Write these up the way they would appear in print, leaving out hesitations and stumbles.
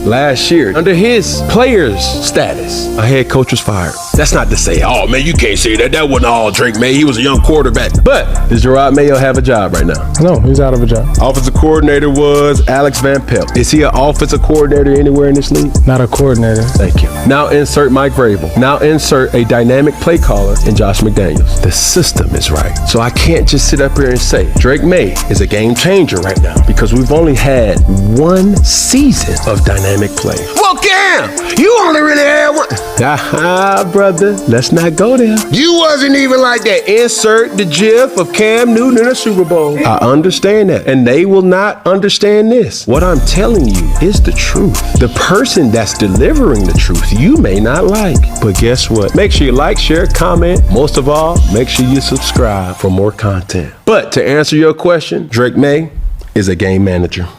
Last year, under his players' status, a head coach was fired. That's not to say, oh man, you can't say that. That wasn't all Drake Maye. He was a young quarterback. But does Drake Maye have a job right now? No, he's out of a job. Offensive coordinator was Alex Van Pelt. Is he an offensive coordinator anywhere in this league? Not a coordinator. Thank you. Now insert Mike Vrabel. Now insert a dynamic play caller in Josh McDaniels. The system is right. So I can't just sit up here and say Drake Maye is a game changer right now because we've only had one season of dynamic play. Well, Cam, you only really had one. Brother, let's not go there. You wasn't even like that. Insert the gif of Cam Newton in a Super Bowl. I understand that, and they will not understand this. What I'm telling you is the truth. The person that's delivering the truth, you may not like. But guess what? Make sure you like, share, comment. Most of all, make sure you subscribe for more content. But to answer your question, Drake Maye is a game manager.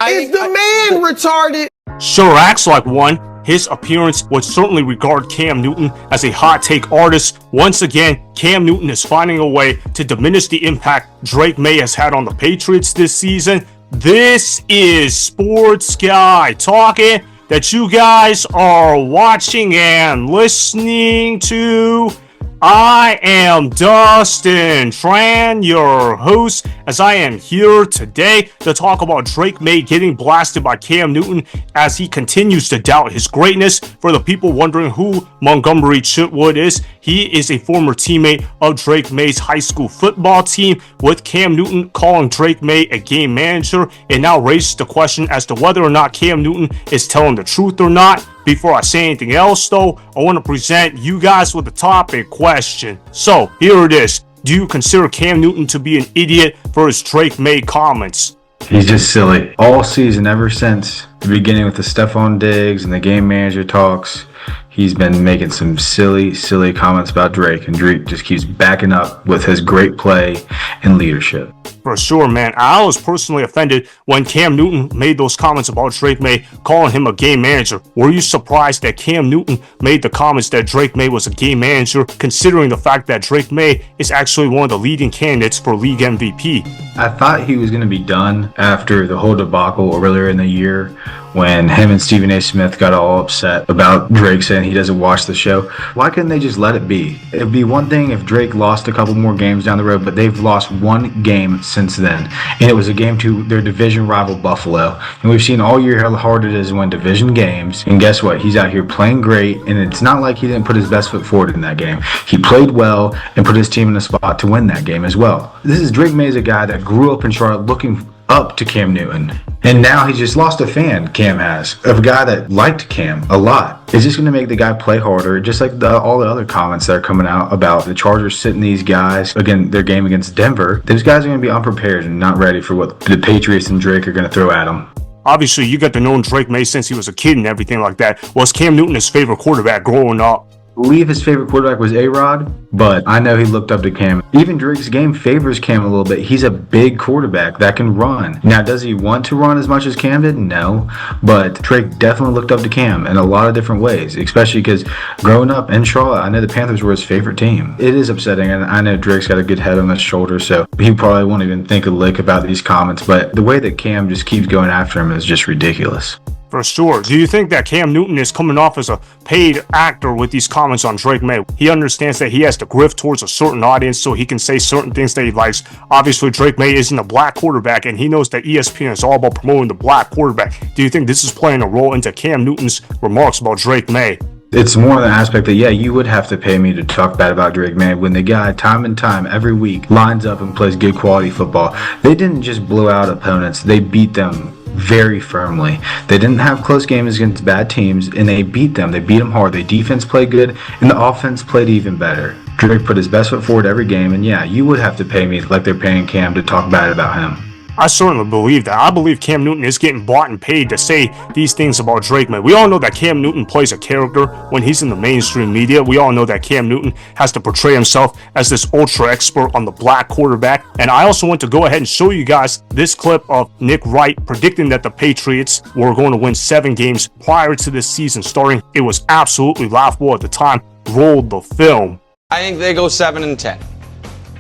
Is the man retarded? Sure acts like one. His appearance would certainly regard Cam Newton as a hot take artist. Once again, Cam Newton is finding a way to diminish the impact Drake Maye has had on the Patriots this season. This is Sports Guy talking that you guys are watching and listening to. I am Dustin Tran, your host, as I am here today to talk about Drake Maye getting blasted by Cam Newton as he continues to doubt his greatness. For the people wondering who Montgomery Chitwood is, he is a former teammate of Drake Maye's high school football team. With Cam Newton calling Drake Maye a game manager, it now raises the question as to whether or not Cam Newton is telling the truth or not. Before I say anything else, though, I want to present you guys with a topic question. So, here it is. Do you consider Cam Newton to be an idiot for his Drake Maye comments? He's just silly. All season, ever since the beginning with the Stefon digs and the game manager talks, he's been making some silly comments about Drake, and Drake just keeps backing up with his great play and leadership. For sure, man. I was personally offended when Cam Newton made those comments about Drake Maye, calling him a game manager. Were you surprised that Cam Newton made the comments that Drake Maye was a game manager, considering the fact that Drake Maye is actually one of the leading candidates for league MVP? I thought he was going to be done after the whole debacle earlier in the year when him and Stephen A. Smith got all upset about Drake saying he doesn't watch the show. Why couldn't they just let it be? It'd be one thing if Drake lost a couple more games down the road, but they've lost one game since then, and it was a game to their division rival Buffalo. And we've seen all year how hard it is to win division games, and guess what? He's out here playing great, and it's not like he didn't put his best foot forward in that game. He played well and put his team in a spot to win that game as well. This is Drake Maye, a guy that grew up in Charlotte looking up to Cam Newton, and now he's just lost a fan. Cam has, of a guy that liked Cam a lot. It's just going to make the guy play harder, just like all the other comments that are coming out about the Chargers sitting these guys, again, their game against Denver. Those guys are going to be unprepared and not ready for what the Patriots and Drake are going to throw at them. Obviously, you got to know Drake Maye since he was a kid and everything like that. Was Cam Newton his favorite quarterback growing up? I believe his favorite quarterback was A-Rod, but I know he looked up to Cam. Even Drake's game favors Cam a little bit. He's a big quarterback that can run. Now, does he want to run as much as Cam did? No, but Drake definitely looked up to Cam in a lot of different ways, especially because growing up in Charlotte, I know the Panthers were his favorite team. It is upsetting, and I know Drake's got a good head on his shoulders, so he probably won't even think a lick about these comments, but the way that Cam just keeps going after him is just ridiculous. For sure. Do you think that Cam Newton is coming off as a paid actor with these comments on Drake Maye? He understands that he has to grift towards a certain audience so he can say certain things that he likes. Obviously, Drake Maye isn't a black quarterback, and he knows that ESPN is all about promoting the black quarterback. Do you think this is playing a role into Cam Newton's remarks about Drake Maye? It's more the aspect that, yeah, you would have to pay me to talk bad about Drake Maye when the guy, time and time, every week, lines up and plays good quality football. They didn't just blow out opponents. They beat them very firmly. They didn't have close games against bad teams, and they beat them. They beat them hard. The defense played good, and the offense played even better. Drake put his best foot forward every game, and yeah, you would have to pay me like they're paying Cam to talk bad about him. I certainly believe that. I believe Cam Newton is getting bought and paid to say these things about Drake Maye. We all know that Cam Newton plays a character when he's in the mainstream media. We all know that Cam Newton has to portray himself as this ultra expert on the black quarterback. And I also want to go ahead and show you guys this clip of Nick Wright predicting that the Patriots were going to win 7 games prior to this season starting. It was absolutely laughable at the time. Rolled the film. I think they go 7-10.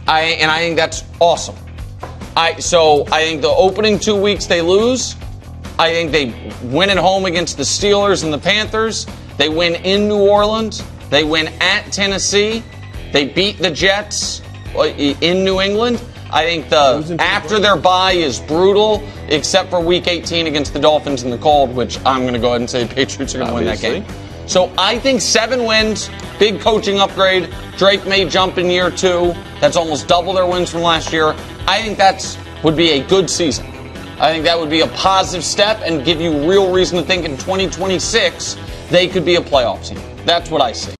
I think that's awesome. So I think the opening 2 weeks they lose, I think they win at home against the Steelers and the Panthers. They win in New Orleans. They win at Tennessee. They beat the Jets in New England. I think after their bye is brutal, except for Week 18 against the Dolphins in the cold, which I'm going to go ahead and say the Patriots are going to win that game. So I think 7 wins, big coaching upgrade. Drake Maye jump in year 2. That's almost double their wins from last year. I think would be a good season. I think that would be a positive step and give you real reason to think in 2026 they could be a playoff team. That's what I see.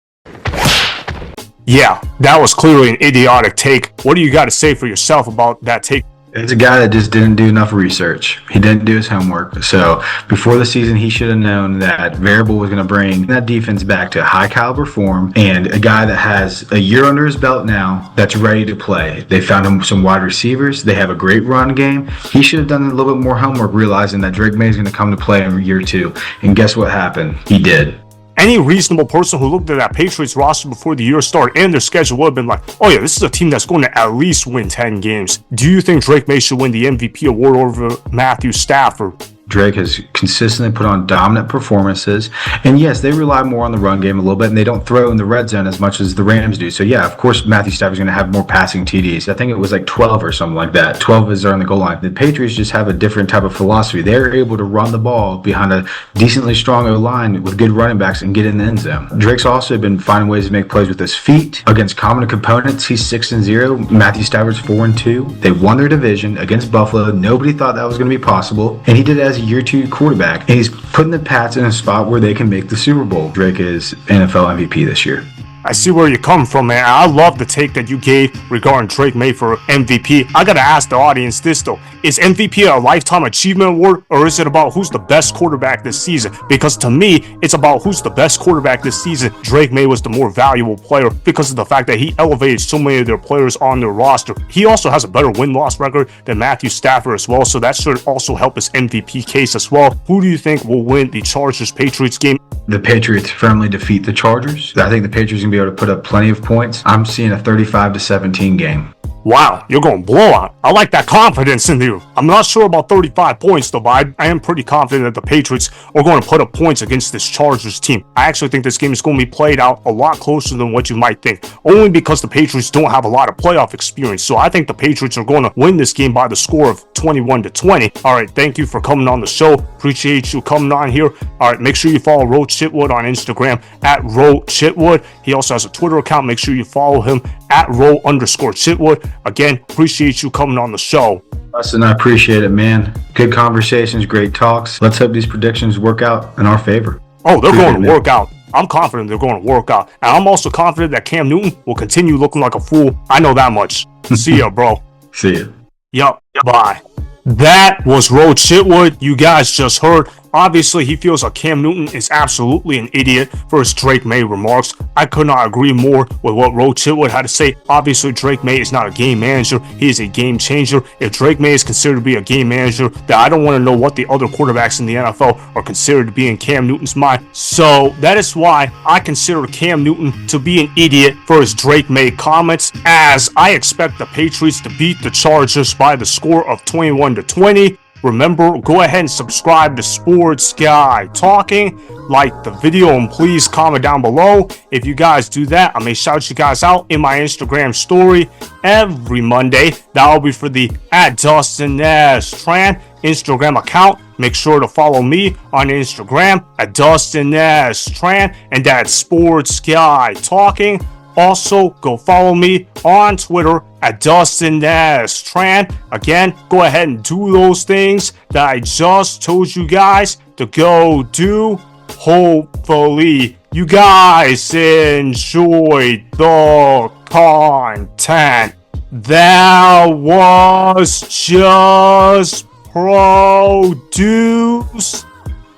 Yeah, that was clearly an idiotic take. What do you got to say for yourself about that take? It's a guy that just didn't do enough research. He didn't do his homework. So before the season, he should have known that Vrabel was going to bring that defense back to high caliber form, and a guy that has a year under his belt now that's ready to play. They found him some wide receivers. They have a great run game. He should have done a little bit more homework, realizing that Drake Maye is going to come to play in year 2. And guess what happened? He did. Any reasonable person who looked at that Patriots roster before the year started and their schedule would have been like, oh yeah, this is a team that's going to at least win 10 games. Do you think Drake Maye should win the MVP award over Matthew Stafford? Drake has consistently put on dominant performances. And yes, they rely more on the run game a little bit, and they don't throw in the red zone as much as the Rams do. So yeah, of course, Matthew Stafford's going to have more passing TDs. I think it was like 12 or something like that. 12 is on the goal line. The Patriots just have a different type of philosophy. They're able to run the ball behind a decently strong O-line with good running backs and get in the end zone. Drake's also been finding ways to make plays with his feet. Against common opponents, he's 6-0. Matthew Stafford's 4-2. They won their division against Buffalo. Nobody thought that was going to be possible. And he did it as a year 2 quarterback, and he's putting the Pats in a spot where they can make the Super Bowl. Drake is NFL MVP this year. I see where you're coming from, man. I love the take that you gave regarding Drake Maye for MVP. I gotta ask the audience this though. Is MVP a lifetime achievement award, or is it about who's the best quarterback this season? Because to me, it's about who's the best quarterback this season. Drake Maye was the more valuable player because of the fact that he elevated so many of their players on their roster. He also has a better win-loss record than Matthew Stafford as well, so that should also help his MVP case as well. Who do you think will win the Chargers-Patriots game? The Patriots firmly defeat the Chargers. I think the Patriots are going to be able to put up plenty of points. I'm seeing a 35-17 game. Wow, you're going blowout. I like that confidence in you. I'm not sure about 35 points though, but I am pretty confident that the Patriots are going to put up points against this Chargers team. I actually think this game is going to be played out a lot closer than what you might think, only because the Patriots don't have a lot of playoff experience. So I think the Patriots are going to win this game by the score of 21-20. All right, thank you for coming on the show. Appreciate you coming on here. All right, make sure you follow Ro Chitwood on Instagram at Ro Chitwood. He also has a Twitter account. Make sure you follow him at Ro_Chitwood. Again, appreciate you coming on the show. Justin, I appreciate it, man. Good conversations, great talks. Let's hope these predictions work out in our favor. Oh, they're going to work out. I'm confident they're going to work out. And I'm also confident that Cam Newton will continue looking like a fool. I know that much. See ya, bro. See ya. Yup. Bye. That was Ro Chitwood. You guys just heard. Obviously, he feels like Cam Newton is absolutely an idiot for his Drake Maye remarks. I could not agree more with what Ro Chitwood had to say. Obviously, Drake Maye is not a game manager. He is a game changer. If Drake Maye is considered to be a game manager, then I don't want to know what the other quarterbacks in the NFL are considered to be in Cam Newton's mind. So that is why I consider Cam Newton to be an idiot for his Drake Maye comments, as I expect the Patriots to beat the Chargers by the score of 21-20. Remember, go ahead and subscribe to Sports Guy Talking, like the video, and please comment down below. If you guys do that, I may shout you guys out in my Instagram story every Monday. That'll be for the @DustinNashTran Instagram account. Make sure to follow me on Instagram @DustinNashTran and that's Sports Guy Talking. Also, go follow me on Twitter @DustinNashTran. Again, go ahead and do those things that I just told you guys to go do. Hopefully, you guys enjoyed the content. That was just produced.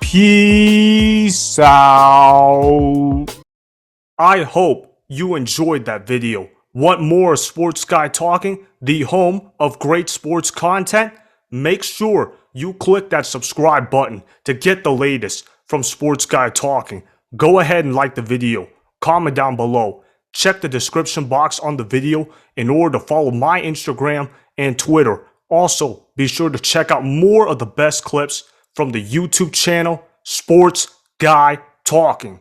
Peace out. I hope you enjoyed that video. Want more Sports Guy Talking, the home of great sports content? Make sure you click that subscribe button to get the latest from Sports Guy Talking. Go ahead and like the video, comment down below, check the description box on the video in order to follow my Instagram and Twitter. Also, be sure to check out more of the best clips from the YouTube channel Sports Guy Talking.